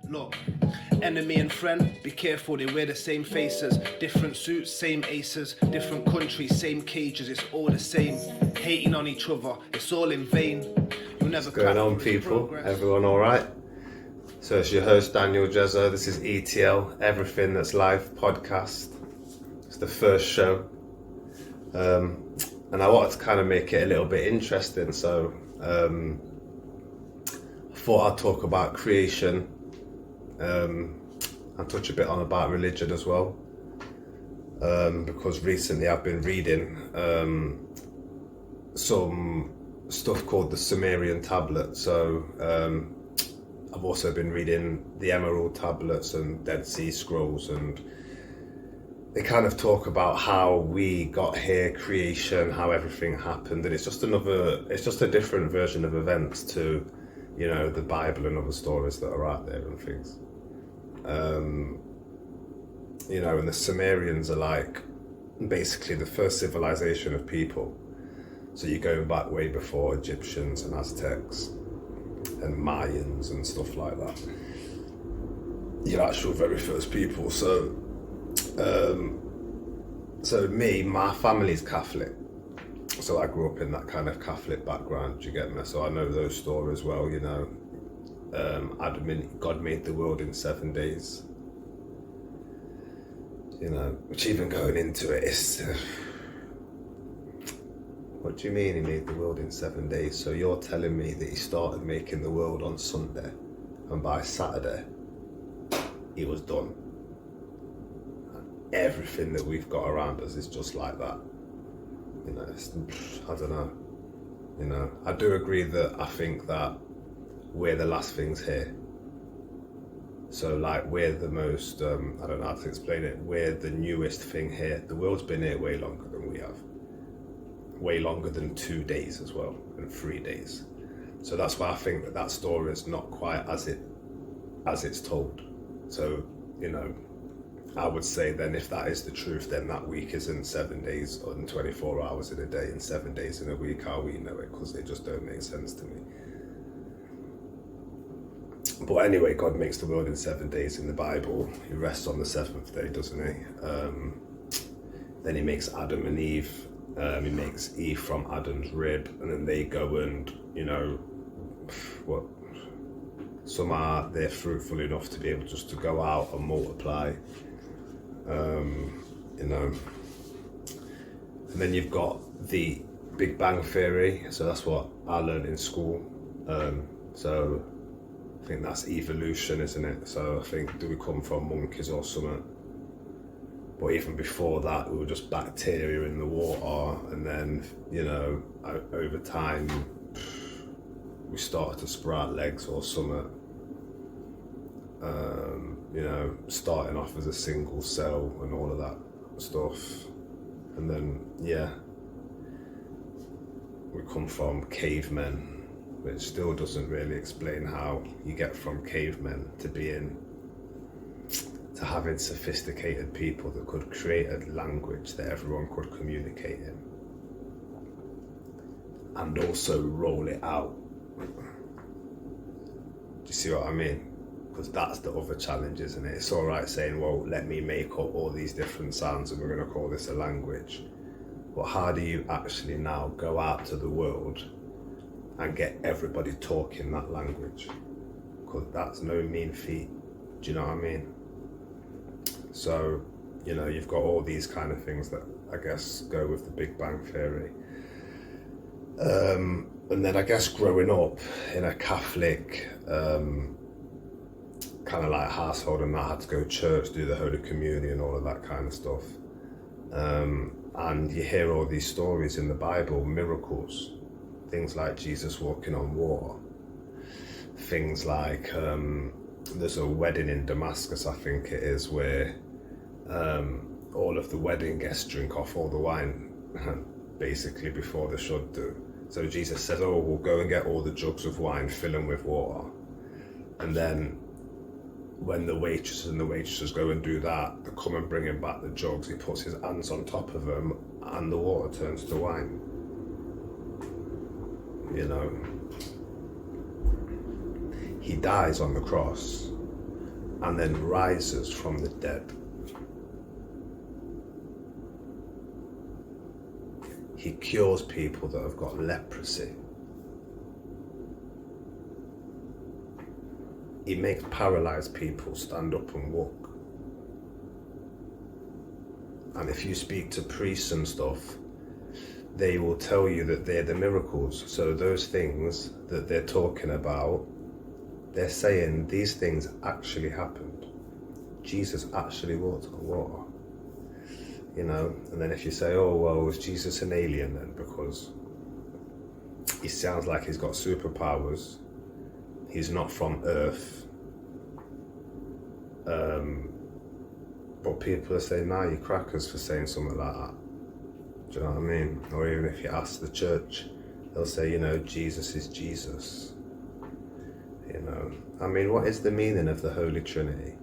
Look, enemy and friend, be careful, they wear the same faces. Different suits, same aces. Different countries, same cages, it's all the same. Hating on each other, it's all in vain. You'll never. What's going on, people? Everyone alright? So it's your host Daniel Jezzo. This is ETL, Everything That's Life podcast. It's the first show. And I wanted to kind of make it a little bit interesting, so I thought I'd talk about creation and touch a bit on about religion as well, because recently I've been reading some stuff called the Sumerian Tablet. So I've also been reading the Emerald Tablets and Dead Sea Scrolls, and they kind of talk about how we got here, creation, how everything happened, and it's just a different version of events to, you know, the Bible and other stories that are out there and things. You know, and the Sumerians are like basically the first civilization of people. So you're going back way before Egyptians and Aztecs and Mayans and stuff like that. Your actual very first people. So my family's Catholic, so I grew up in that kind of Catholic background, do you get me? So I know those stories well, you know. God made the world in 7 days, you know, which even going into it is, what do you mean he made the world in 7 days? So you're telling me that he started making the world on Sunday, and by Saturday, he was done. Everything that we've got around us is just like that, you know. I don't know, you know. I do agree that I think that we're the last things here. So like we're the most, I don't know how to explain it, we're the newest thing here. The world's been here way longer than we have. Way longer than 2 days as well, and 3 days. So that's why I think that story is not quite as it's told. So, you know, I would say then if that is the truth, then that week isn't 7 days and 24 hours in a day and 7 days in a week, how we know it, because they just don't make sense to me. But anyway, God makes the world in 7 days in the Bible. He rests on the seventh day, doesn't he? Then he makes Adam and Eve. He makes Eve from Adam's rib, and then they go and, you know, what? They're fruitful enough to be able just to go out and multiply. You know, and then you've got the Big Bang Theory. So that's what I learned in school. So I think that's evolution, isn't it? So I think, do we come from monkeys or something? But even before that, we were just bacteria in the water, and then, you know, over time, we started to sprout legs or something. You know, starting off as a single cell and all of that stuff. And then, yeah, we come from cavemen, which still doesn't really explain how you get from cavemen to having sophisticated people that could create a language that everyone could communicate in. And also roll it out. Do you see what I mean? Because that's the other challenge, isn't it? It's all right saying, well, let me make up all these different sounds and we're going to call this a language. But how do you actually now go out to the world and get everybody talking that language? Because that's no mean feat. Do you know what I mean? So, you know, you've got all these kind of things that I guess go with the Big Bang Theory. And then I guess growing up in a Catholic kind of like household, and I had to go to church, do the Holy Communion, all of that kind of stuff. And you hear all these stories in the Bible, miracles, things like Jesus walking on water, things like there's a wedding in Damascus, I think it is, where all of the wedding guests drink off all the wine basically before they should do. So Jesus says, oh, we'll go and get all the jugs of wine, fill them with water, and then when the waitresses and the waitresses go and do that, they come and bring him back the jugs, he puts his hands on top of them and the water turns to wine. You know, he dies on the cross, and then rises from the dead. He cures people that have got leprosy. He makes paralyzed people stand up and walk. And if you speak to priests and stuff, they will tell you that they're the miracles. So those things that they're talking about, they're saying these things actually happened. Jesus actually walked on water. You know, and then if you say, oh, well, was Jesus an alien then? Because he sounds like he's got superpowers. He's not from Earth. But people are saying, nah, you're crackers for saying something like that. Do you know what I mean? Or even if you ask the church, they'll say, you know, Jesus is Jesus. You know, I mean, what is the meaning of the Holy Trinity?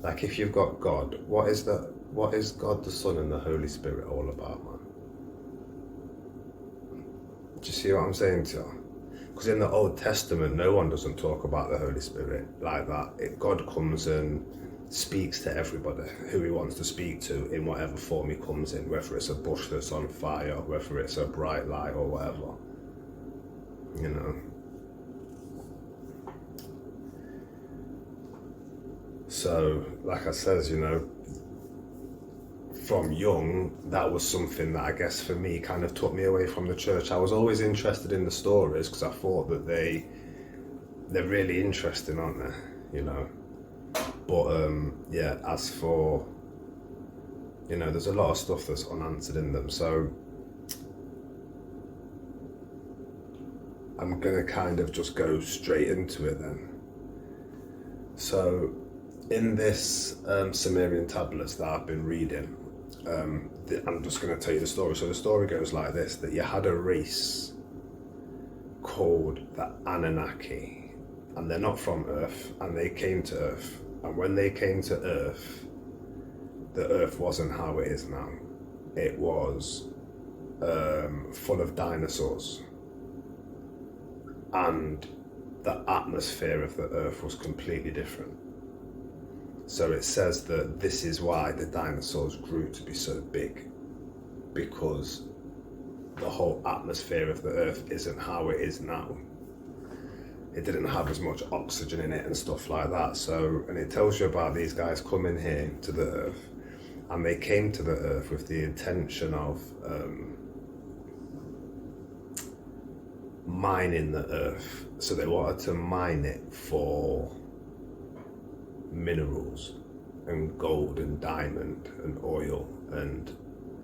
Like, if you've got God, what is God the Son and the Holy Spirit all about, man? Do you see what I'm saying to you? Because in the Old Testament, no one doesn't talk about the Holy Spirit like that. God comes and speaks to everybody who he wants to speak to in whatever form he comes in, whether it's a bush that's on fire, whether it's a bright light or whatever. You know. So, like I says, you know, from young, that was something that I guess for me kind of took me away from the church. I was always interested in the stories because I thought that they're really interesting, aren't they? You know. But yeah, as for, you know, there's a lot of stuff that's unanswered in them. So I'm gonna kind of just go straight into it then. So in this Sumerian tablets that I've been reading, I'm just going to tell you the story. So the story goes like this, that you had a race called the Anunnaki, and they're not from Earth, and they came to Earth. And when they came to Earth, the Earth wasn't how it is now. It was full of dinosaurs, and the atmosphere of the Earth was completely different. So it says that this is why the dinosaurs grew to be so big, because the whole atmosphere of the Earth isn't how it is now. It didn't have as much oxygen in it and stuff like that. So, and it tells you about these guys coming here to the Earth, and they came to the Earth with the intention of mining the Earth. So they wanted to mine it for minerals and gold and diamond and oil and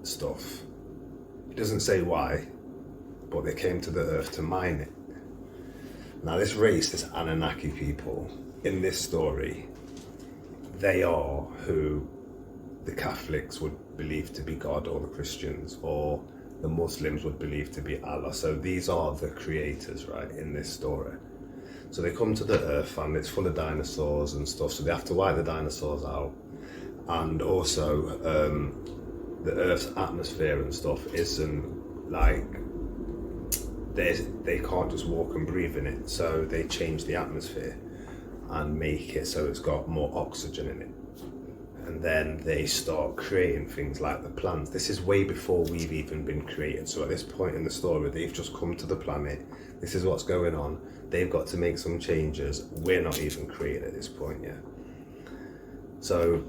stuff. It doesn't say why, but they came to the Earth to mine it. Now this race, this Anunnaki people, in this story, they are who the Catholics would believe to be God, or the Christians, or the Muslims would believe to be Allah. So these are the creators, right, in this story. So they come to the Earth and it's full of dinosaurs and stuff, so they have to wipe the dinosaurs out. And also, the Earth's atmosphere and stuff isn't like, they can't just walk and breathe in it, so they change the atmosphere and make it so it's got more oxygen in it. And then they start creating things like the plants. This is way before we've even been created. So at this point in the story, they've just come to the planet. This is what's going on. They've got to make some changes. We're not even created at this point yet. So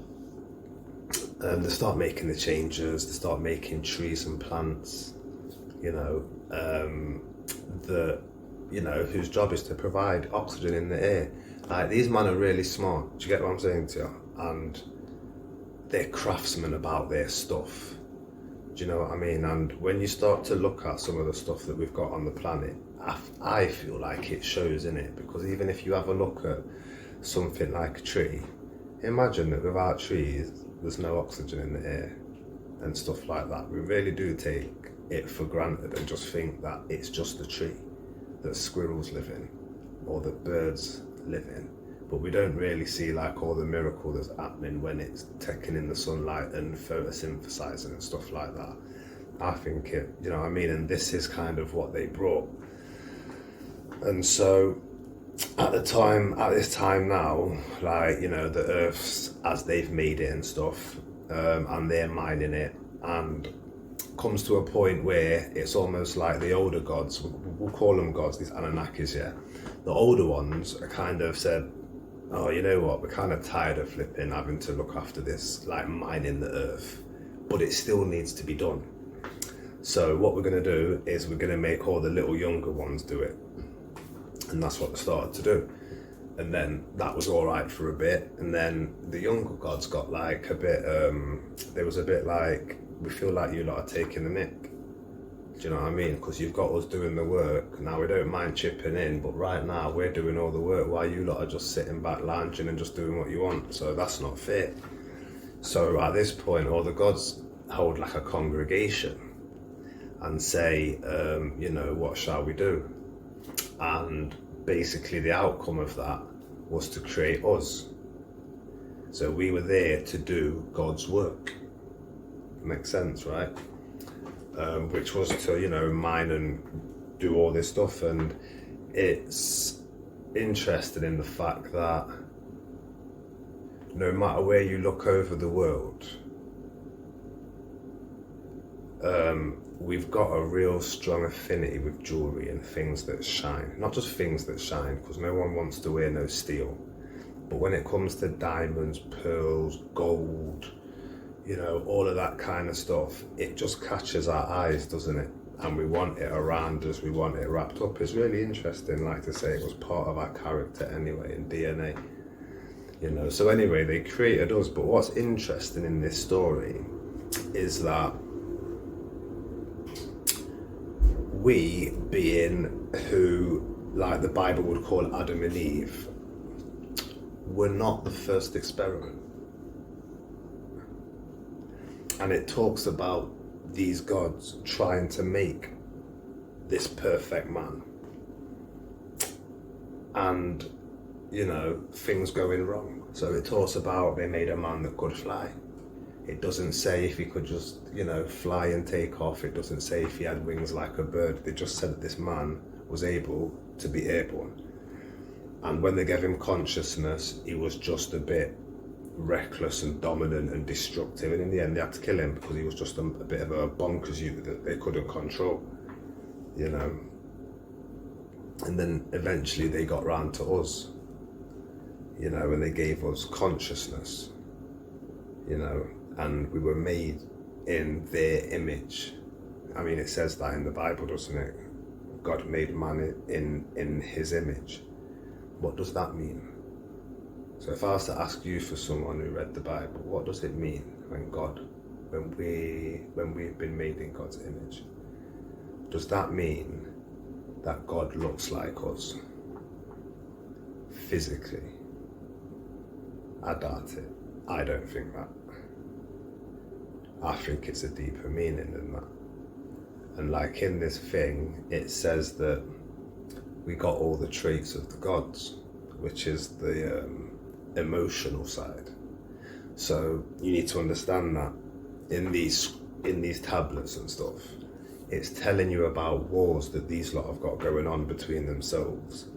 they start making the changes. They start making trees and plants, you know, whose job is to provide oxygen in the air. Like, these men are really smart. Do you get what I'm saying to you? And they're craftsmen about their stuff. Do you know what I mean? And when you start to look at some of the stuff that we've got on the planet, I feel like it shows in it, because even if you have a look at something like a tree, imagine that without trees, there's no oxygen in the air and stuff like that. We really do take it for granted and just think that it's just a tree that squirrels live in or that birds live in. But we don't really see like all the miracle that's happening when it's taking in the sunlight and photosynthesizing and stuff like that. I think it, you know what I mean? And this is kind of what they brought. And so at this time now, like, you know, the earth's as they've made it and stuff, and they're mining it, and comes to a point where it's almost like the older gods, we'll call them gods, these Anunnakis, yeah, the older ones are kind of said, oh, you know what, we're kind of tired of flipping having to look after this, like mining the earth, but it still needs to be done. So what we're going to do is we're going to make all the little younger ones do it. And that's what they started to do. And then that was all right for a bit. And then the younger gods got like a bit, there was a bit like, we feel like you lot are taking the mick. Do you know what I mean? Because you've got us doing the work. Now we don't mind chipping in, but right now we're doing all the work while you lot are just sitting back lounging and just doing what you want. So that's not fair. So at this point, all the gods hold like a congregation and say, you know, what shall we do? And basically the outcome of that was to create us. So we were there to do God's work. Makes sense, right? Which was to, you know, mine and do all this stuff. And it's interesting in the fact that no matter where you look over the world, we've got a real strong affinity with jewellery and things that shine. Not just things that shine, because no one wants to wear no steel. But when it comes to diamonds, pearls, gold, you know, all of that kind of stuff, it just catches our eyes, doesn't it? And we want it around us, we want it wrapped up. It's really interesting, like to say, it was part of our character anyway, in DNA. You know, so anyway, they created us. But what's interesting in this story is that we, being who, like the Bible would call Adam and Eve, were not the first experiment. And it talks about these gods trying to make this perfect man. And, you know, things going wrong. So it talks about they made a man that could fly. It doesn't say if he could just, you know, fly and take off. It doesn't say if he had wings like a bird. They just said that this man was able to be airborne. And when they gave him consciousness, he was just a bit reckless and dominant and destructive. And in the end, they had to kill him because he was just a bit of a bonkers youth that they couldn't control, you know. And then eventually they got round to us, you know, and they gave us consciousness, you know. And we were made in their image. I mean, it says that in the Bible, doesn't it? God made man in his image. What does that mean? So if I was to ask you, for someone who read the Bible, what does it mean when we've been made in God's image? Does that mean that God looks like us physically? I doubt it. I don't think that. I think it's a deeper meaning than that. And like in this thing, it says that we got all the traits of the gods, which is the emotional side. So you need to understand that in these tablets and stuff, it's telling you about wars that these lot have got going on between themselves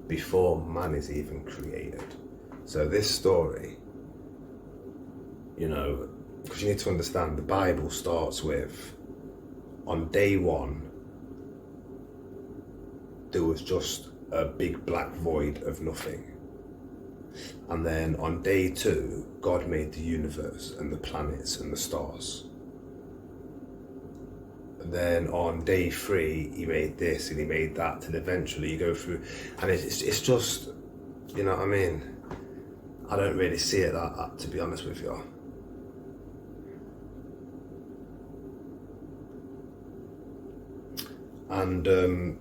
before man is even created. So this story, you know, because you need to understand, the Bible starts with, on day one, there was just a big black void of nothing. And then on day two, God made the universe and the planets and the stars. And then on day three, he made this and he made that, and eventually you go through, and it's just, you know what I mean? I don't really see it that, to be honest with you. And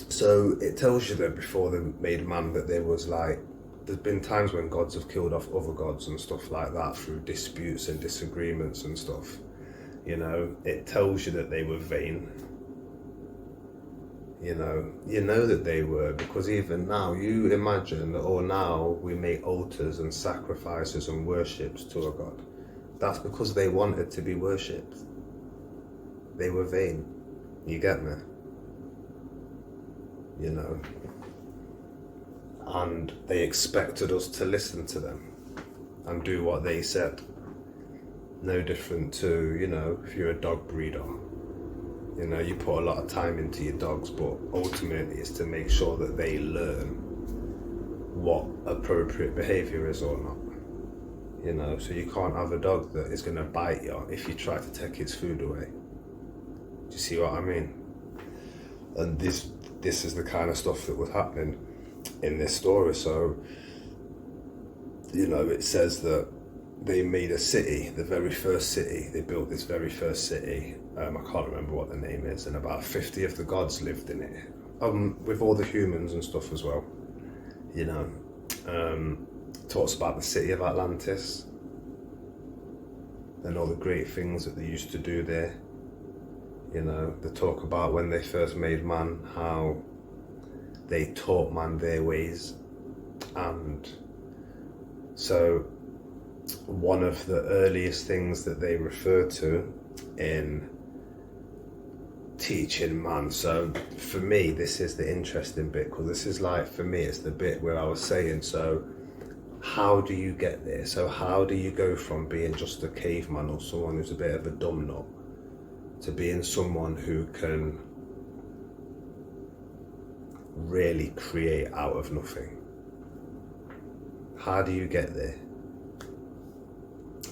so it tells you that before they made man, that there was like, there's been times when gods have killed off other gods and stuff like that through disputes and disagreements and stuff. You know, it tells you that they were vain. You know that they were, because even now, you imagine that, oh, now we make altars and sacrifices and worships to a god. That's because they wanted to be worshipped. They were vain. You get me? You know. and they expected us to listen to them and do what they said. No different to, you know, if you're a dog breeder, you know, you put a lot of time into your dogs, but ultimately it's to make sure that they learn what appropriate behaviour is or not. You know, so you can't have a dog that is going to bite you if you try to take its food away. Do you see what I mean? And this is the kind of stuff that was happening in this story. So, you know, it says that they made a city, the very first city, they built this very first city. I can't remember what the name is, and about 50 of the gods lived in it, with all the humans and stuff as well. You know, talks about the city of Atlantis and all the great things that they used to do there. You know, they talk about when they first made man, how they taught man their ways. And so one of the earliest things that they refer to in teaching man, so for me this is the interesting bit, because this is like, for me it's the bit where I was saying, so how do you get there? So how do you go from being just a caveman or someone who's a bit of a dumb nut to being someone who can really create out of nothing? How do you get there?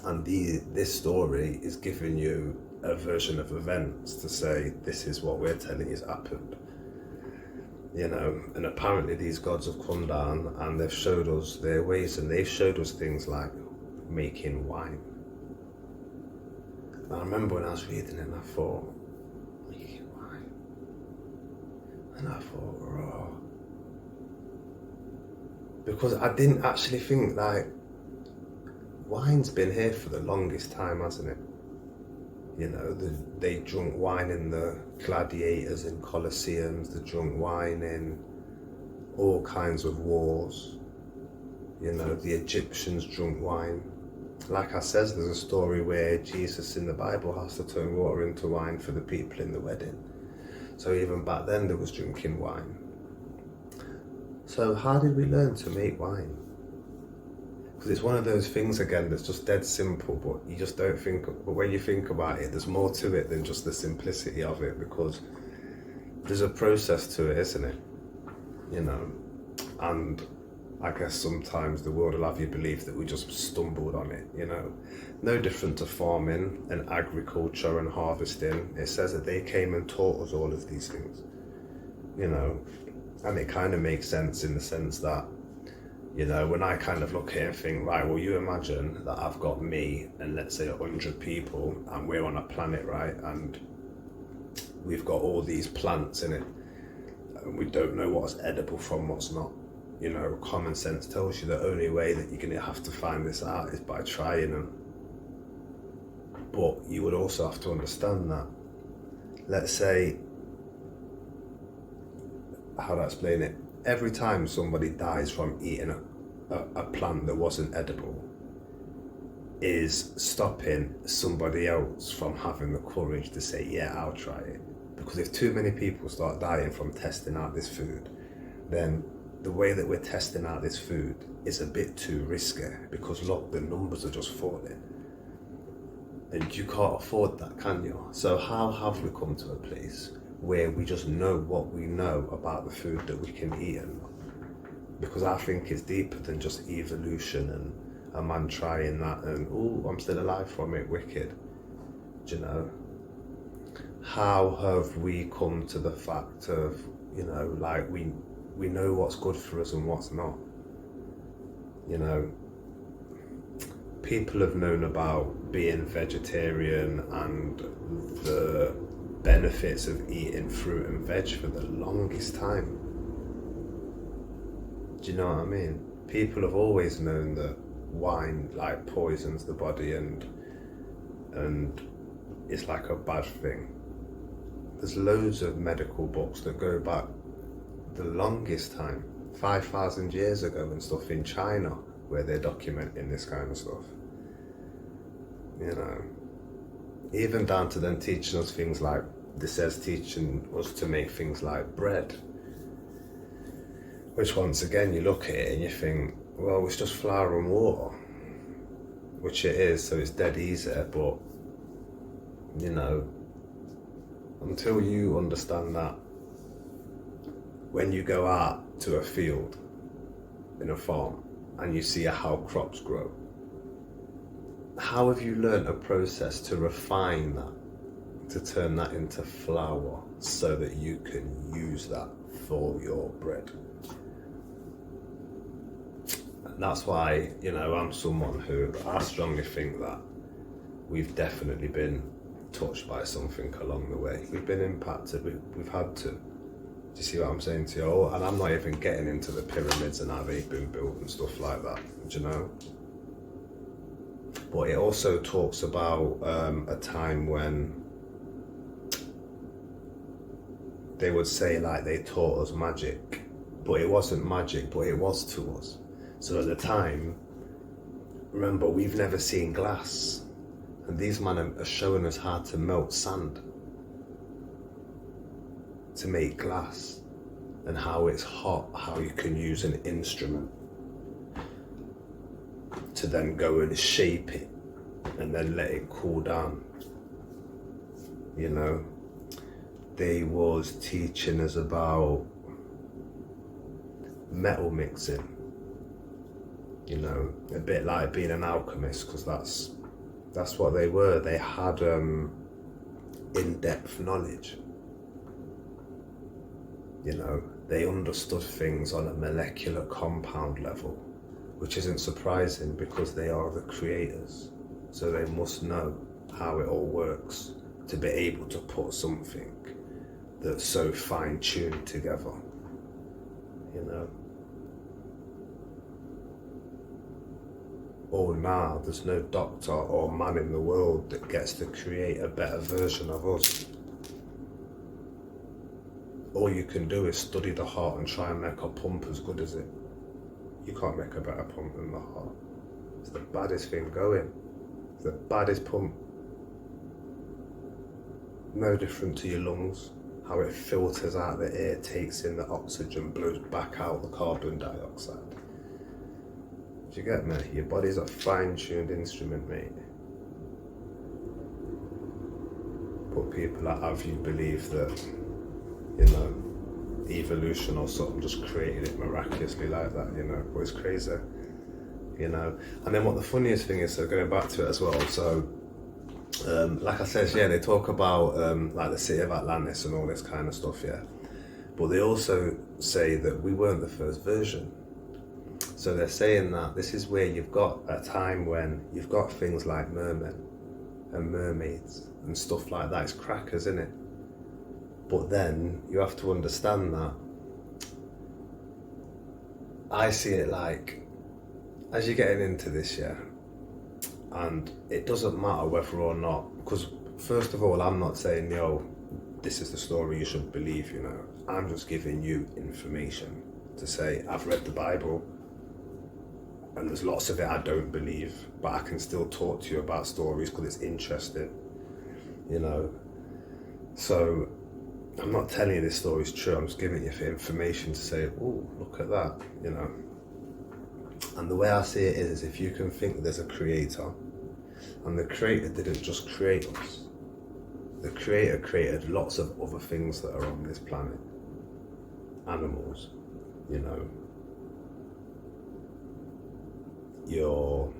And this story is giving you a version of events to say, this is what we're telling you has happened. You know, and apparently these gods have come down and they've showed us their ways, and they've showed us things like making wine. And I remember when I was reading it and I thought, making wine? And I thought, raw. Because I didn't actually think, like, wine's been here for the longest time, hasn't it? You know, they drunk wine in the gladiators in Colosseums, they drunk wine in all kinds of wars. You know, the Egyptians drunk wine. Like I says, there's a story where Jesus in the Bible has to turn water into wine for the people in the wedding. So even back then there was drinking wine. So how did we learn to make wine? Because it's one of those things, again, that's just dead simple, but you just don't think, but when you think about it, there's more to it than just the simplicity of it, because there's a process to it, isn't it? You know, and I guess sometimes the world will have you believe that we just stumbled on it, you know. No different to farming and agriculture and harvesting. It says that they came and taught us all of these things, you know, and it kind of makes sense in the sense that, you know, when I kind of look here and think, right, well, you imagine that I've got me and let's say 100 people and we're on a planet, right? And we've got all these plants in it and we don't know what's edible from what's not. You know, common sense tells you the only way that you're going to have to find this out is by trying them. But you would also have to understand that, let's say, how do I explain it? Every time somebody dies from eating a plant that wasn't edible is stopping somebody else from having the courage to say, yeah, I'll try it. Because if too many people start dying from testing out this food, then the way that we're testing out this food is a bit too risky, because look, the numbers are just falling. And you can't afford that, can you? So how have we come to a place where we just know what we know about the food that we can eat and not? Because I think it's deeper than just evolution and a man trying that and, oh, I'm still alive from it, wicked. Do you know? How have we come to the fact of, you know, like we know what's good for us and what's not? You know, people have known about being vegetarian and the benefits of eating fruit and veg for the longest time. Do you know what I mean? People have always known that wine like poisons the body and it's like a bad thing. There's loads of medical books that go back the longest time, 5,000 years ago and stuff, in China, where they're documenting this kind of stuff. You know, even down to them teaching us things like, this says teaching us to make things like bread. Which once again you look at it and you think, well, it's just flour and water, which it is, so it's dead easy, but you know, until you understand that when you go out to a field in a farm and you see how crops grow, how have you learned a process to refine that, to turn that into flour so that you can use that for your bread? And that's why, you know, I'm someone who, I strongly think that we've definitely been touched by something along the way. We've been impacted, we've had to. Do you see what I'm saying to you? Oh, and I'm not even getting into the pyramids and how they've been built and stuff like that, do you know? But it also talks about a time when they would say like they taught us magic, but it wasn't magic, but it was to us. So at the time, remember, we've never seen glass, and these men are showing us how to melt sand to make glass, and how it's hot, how you can use an instrument to then go and shape it and then let it cool down. You know, they was teaching us about metal mixing, you know, a bit like being an alchemist, because that's what they were. They had in-depth knowledge. You know, they understood things on a molecular compound level, which isn't surprising because they are the creators. So they must know how it all works to be able to put something that's so fine-tuned together, you know. Oh, now there's no doctor or man in the world that gets to create a better version of us. All you can do is study the heart and try and make a pump as good as it. You can't make a better pump than the heart. It's the baddest thing going. It's the baddest pump. No different to your lungs. How it filters out the air, takes in the oxygen, blows back out the carbon dioxide. Do you get me? Your body's a fine-tuned instrument, mate. But people that have you believe that, you know, evolution or something just created it miraculously like that, you know, but it's crazy, you know. And then what the funniest thing is, so going back to it as well, so like I said, yeah, they talk about like the city of Atlantis and all this kind of stuff, yeah, but they also say that we weren't the first version. So they're saying that this is where you've got a time when you've got things like mermen and mermaids and stuff like that. It's crackers, isn't it? But then you have to understand that I see it like, as you're getting into this, yeah, and it doesn't matter whether or not, because first of all, I'm not saying, yo, this is the story you should believe, you know. I'm just giving you information to say, I've read the Bible, and there's lots of it I don't believe, but I can still talk to you about stories because it's interesting, you know. So I'm not telling you this story is true, I'm just giving you information to say, oh, look at that, you know. And the way I see it is if you can think there's a creator, and the creator didn't just create us, the creator created lots of other things that are on this planet. Animals, you know, your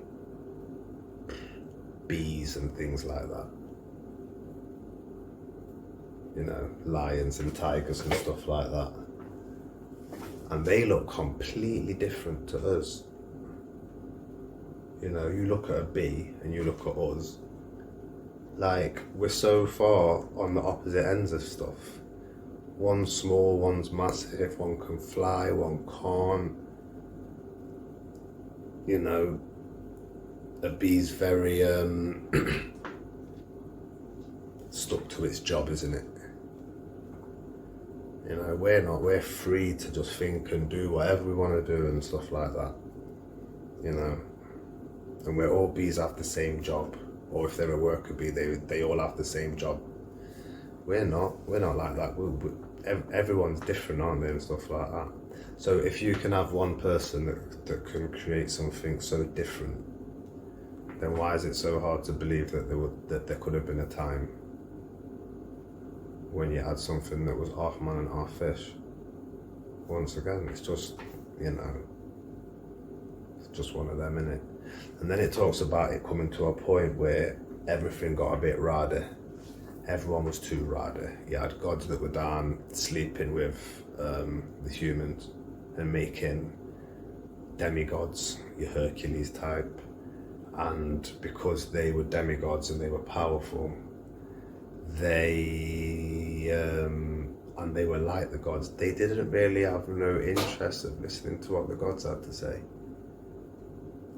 bees and things like that. You know, lions and tigers and stuff like that. And they look completely different to us. You know, you look at a bee and you look at us, like we're so far on the opposite ends of stuff. One's small, one's massive, one can fly, one can't. You know, a bee's very stuck to its job, isn't it? You know, we're not, we're free to just think and do whatever we want to do and stuff like that, you know. And we're all bees have the same job, or if they're a worker bee, they all have the same job. We're not like that. Everyone's different, aren't they, and stuff like that. So if you can have one person that can create something so different, then why is it so hard to believe that there could have been a time when you had something that was half man and half fish? Once again, it's just, it's just one of them, innit? And then it talks about it coming to a point where everything got a bit rowdy. Everyone was too rowdy. You had gods that were down sleeping with the humans and making demigods, your Hercules type. And because they were demigods and they were powerful, they were like the gods, they didn't really have no interest of listening to what the gods had to say.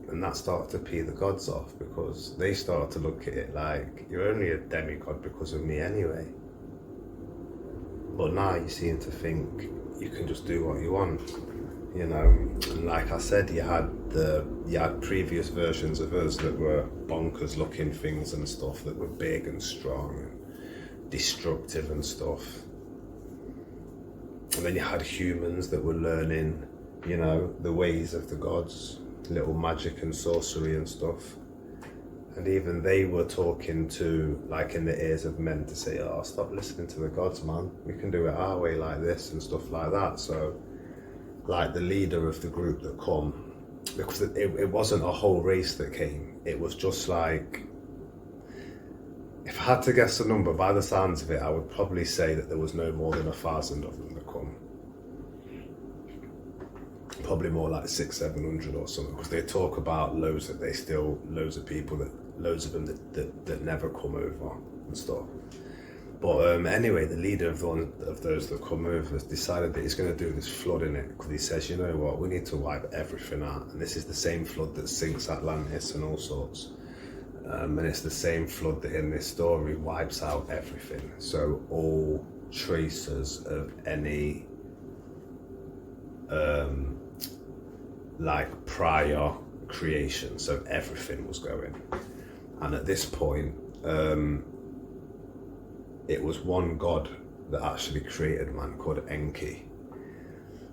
And that started to pee the gods off, because they started to look at it like, you're only a demigod because of me anyway. But now you seem to think you can just do what you want, And like I said, you had previous versions of us that were bonkers looking things and stuff, that were big and strong and destructive and stuff. And then you had humans that were learning, the ways of the gods, little magic and sorcery and stuff. And even they were talking to, like, in the ears of men to say, oh, stop listening to the gods, man. We can do it our way like this and stuff like that. So, like, the leader of the group that come, because it wasn't a whole race that came. It was just like, if I had to guess a number, by the sounds of it, I would probably say that there was no more than 1,000 of them that come. Probably more like 600-700 or something, because they talk about loads of people that never come over and stuff. But anyway, the leader of those that come over has decided that he's going to do this flood in it, because he says, you know what, we need to wipe everything out. And this is the same flood that sinks Atlantis and all sorts. And it's the same flood that in this story wipes out everything. So all traces of any like prior creation, so everything was going. And at this point, it was one god that actually created man called Enki.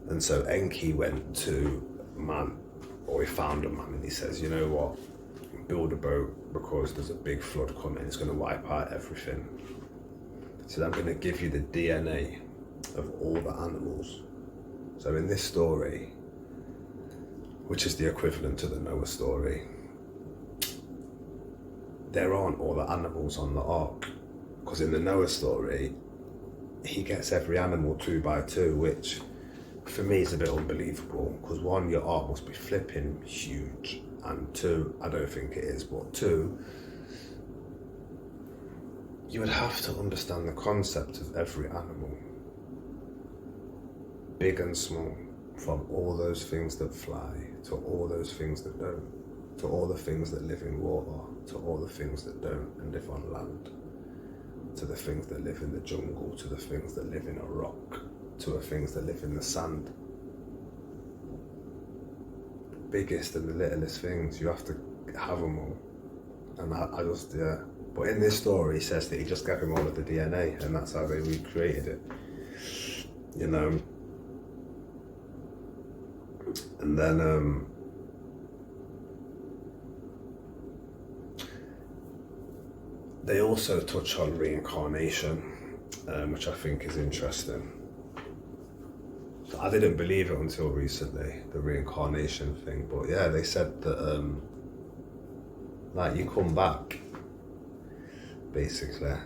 And so Enki went to man, or he found a man, and he says, you know what, build a boat, because there's a big flood coming, it's going to wipe out everything. So I'm going to give you the DNA of all the animals. So in this story, which is the equivalent to the Noah story, there aren't all the animals on the ark. Because in the Noah story, he gets every animal 2 by 2, which for me is a bit unbelievable. Because 1, your ark must be flipping huge, and 2, I don't think it is, but 2, you would have to understand the concept of every animal, big and small, from all those things that fly, to all those things that don't, to all the things that live in water, to all the things that don't and live on land, to the things that live in the jungle, to the things that live in a rock, to the things that live in the sand. Biggest and the littlest things, you have to have them all. And I just, yeah. But in this story, he says that he just gave him all of the DNA, and that's how they recreated it. And then, they also touch on reincarnation, which I think is interesting. I didn't believe it until recently, the reincarnation thing, but yeah, they said that, like, you come back, basically,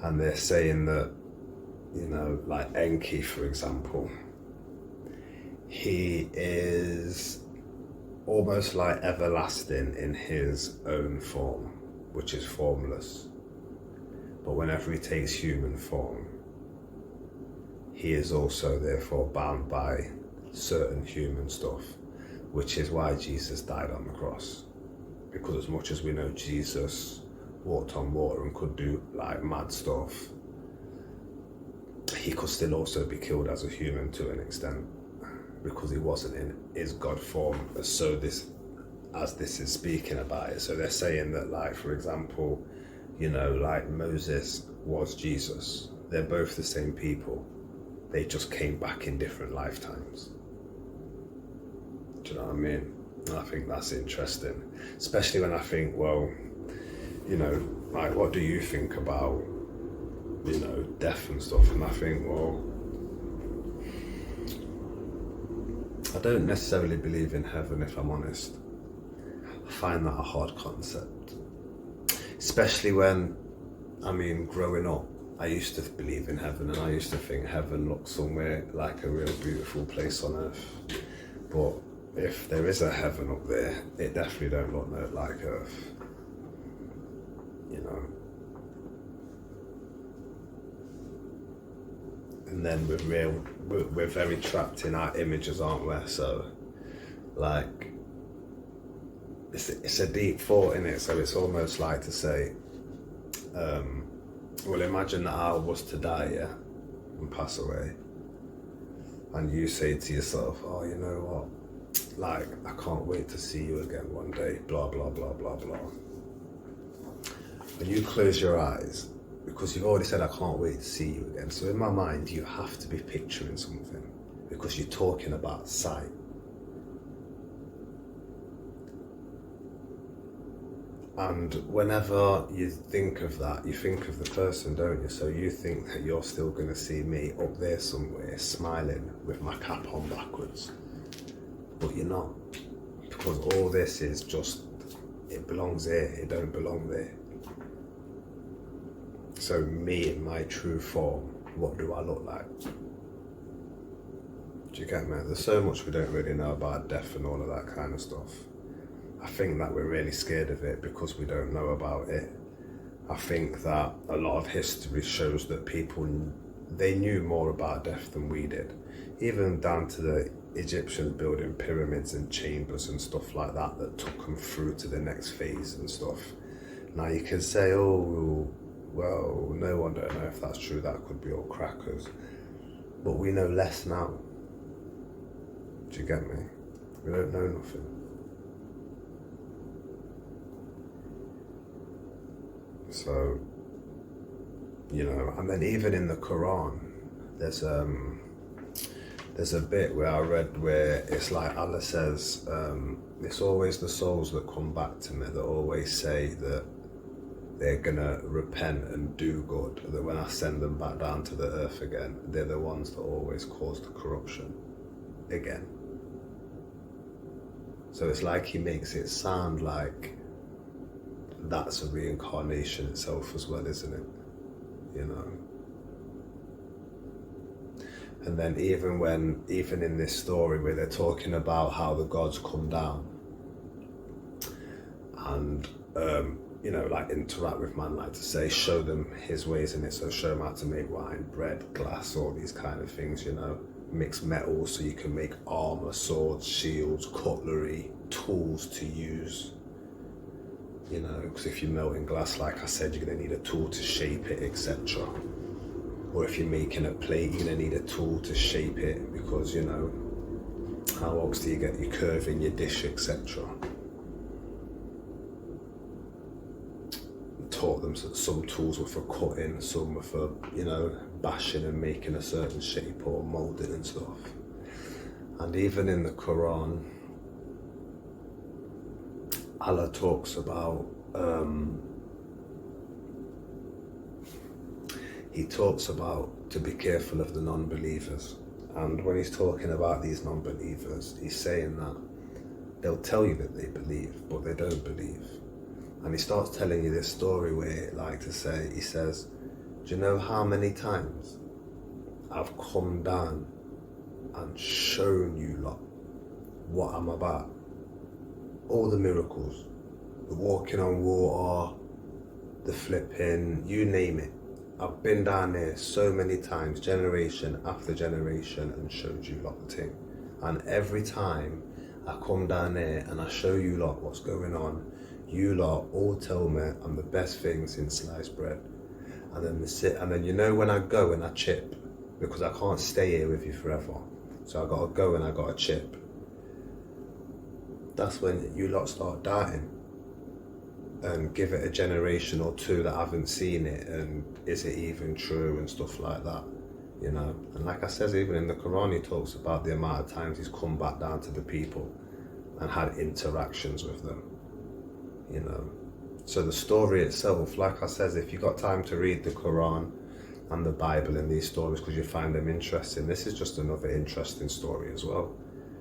and they're saying that, like Enki, for example, he is almost like everlasting in his own form, which is formless. But whenever he takes human form, he is also therefore bound by certain human stuff, which is why Jesus died on the cross. Because as much as we know Jesus walked on water and could do like mad stuff, he could still also be killed as a human to an extent, because he wasn't in his God form. So this is speaking about it. So they're saying that, like, for example, like Moses was Jesus. They're both the same people. They just came back in different lifetimes. Do you know what I mean? And I think that's interesting, especially when I think, well, you know, like, what do you think about, you know, death and stuff? And I think, well, I don't necessarily believe in heaven, if I'm honest. I find that a hard concept, especially when, I mean, growing up, I used to believe in heaven, and I used to think heaven looked somewhere like a real beautiful place on earth. But if there is a heaven up there, it definitely don't look like earth, you know. And then we're very trapped in our images, aren't we? So, like, it's a deep thought in it. So it's almost like to say, well, imagine that I was to die, yeah, and pass away, and you say to yourself, oh, you know what, like, I can't wait to see you again one day, blah, blah, blah, blah, blah. And you close your eyes, because you've already said, I can't wait to see you again. So in my mind, you have to be picturing something, because you're talking about sight. And whenever you think of that, you think of the person, don't you? So you think that you're still going to see me up there somewhere, smiling with my cap on backwards. But you're not. Because all this is just, it belongs there, it don't belong there. So me in my true form, what do I look like? Do you get me? There's so much we don't really know about death and all of that kind of stuff. I think that we're really scared of it because we don't know about it. I think that a lot of history shows that people, they knew more about death than we did. Even down to the Egyptians building pyramids and chambers and stuff like that that took them through to the next phase and stuff. Now you can say, oh, well, no one don't know if that's true, that could be all crackers. But we know less now. Do you get me? We don't know nothing. So, you know, and then even in the Quran, there's a bit where I read where it's like Allah says, it's always the souls that come back to me that always say that they're gonna repent and do good, that when I send them back down to the earth again, they're the ones that always cause the corruption again. So it's like he makes it sound like that's a reincarnation itself as well, isn't it? You know. And then even in this story where they're talking about how the gods come down and you know, like interact with man, like to say, show them his ways in it. So show them how to make wine, bread, glass, all these kind of things, you know. Mix metals so you can make armor, swords, shields, cutlery, tools to use. You know, because if you're melting glass, like I said, you're going to need a tool to shape it, etc. Or if you're making a plate, you're going to need a tool to shape it, because, you know, how else do you get your curve in your dish, etc. Taught them that some tools were for cutting, some were for, you know, bashing and making a certain shape or moulding and stuff. And even in the Quran, Allah talks about, he talks about to be careful of the non-believers. And when he's talking about these non-believers, he's saying that they'll tell you that they believe, but they don't believe. And he starts telling you this story where, like to say, he says, do you know how many times I've come down and shown you lot what I'm about? All the miracles, the walking on water, the flipping, you name it. I've been down there so many times, generation after generation, and showed you lot the thing. And every time I come down there and I show you lot what's going on, you lot all tell me I'm the best thing since sliced bread. And then you know, when I go and I chip, because I can't stay here with you forever, so I gotta go and I gotta chip. That's when you lot start doubting and give it a generation or two that haven't seen it, and is it even true and stuff like that. you know. And like I says, even in the Quran, he talks about the amount of times he's come back down to the people and had interactions with them, you know. So the story itself, like I says, if you've got time to read the Quran and the Bible and these stories because you find them interesting, this is just another interesting story as well.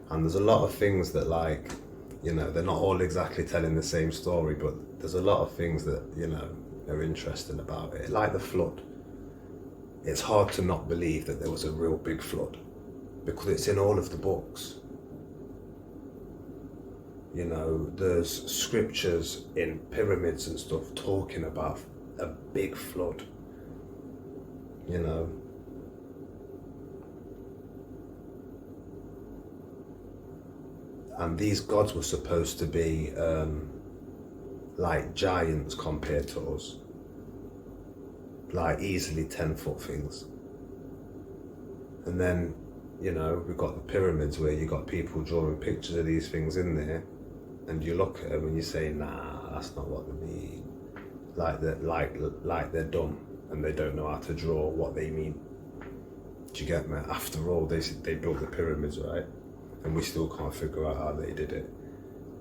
And there's a lot of things that, like, you know, they're not all exactly telling the same story, but there's a lot of things that, you know, are interesting about it. Like the flood. It's hard to not believe that there was a real big flood because it's in all of the books. You know, there's scriptures in pyramids and stuff talking about a big flood, you know. And these gods were supposed to be like giants compared to us, like easily 10-foot things. And then, you know, we've got the pyramids where you got people drawing pictures of these things in there, and you look at them and you say, nah, that's not what they mean. Like they're dumb and they don't know how to draw what they mean. Do you get me? After all, they built the pyramids, right? And we still can't figure out how they did it.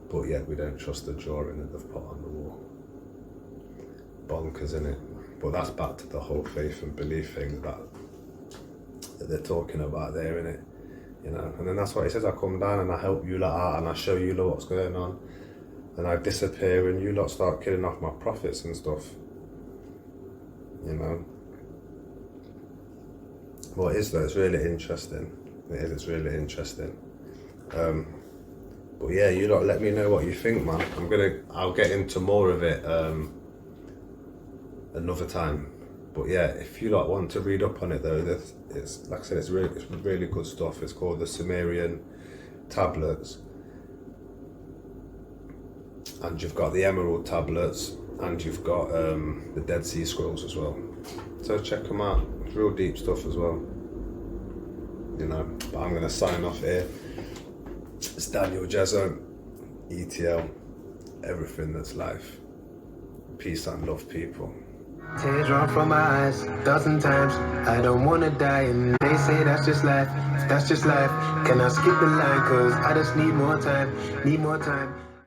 But yet we don't trust the drawing that they've put on the wall. Bonkers, innit? But that's back to the whole faith and belief thing that they're talking about there, innit? You know, and then that's what he says, I come down and I help you lot out and I show you lot what's going on. And I disappear and you lot start killing off my prophets and stuff. You know? What is that? It's really interesting. It is, it's really interesting. But yeah, you lot let me know what you think, man. I'll get into more of it another time. But yeah, if you lot want to read up on it though, it's like I said, it's really good stuff. It's called the Sumerian tablets, and you've got the Emerald tablets, and you've got the Dead Sea Scrolls as well. So check them out. It's real deep stuff as well. You know, but I'm gonna sign off here. It's Daniel Jezzo, ETL, everything that's life. Peace and love, people. Tears run from my eyes 1,000 times. I don't wanna die, and they say that's just life. If that's just life, can I skip the line? Cause I just need more time,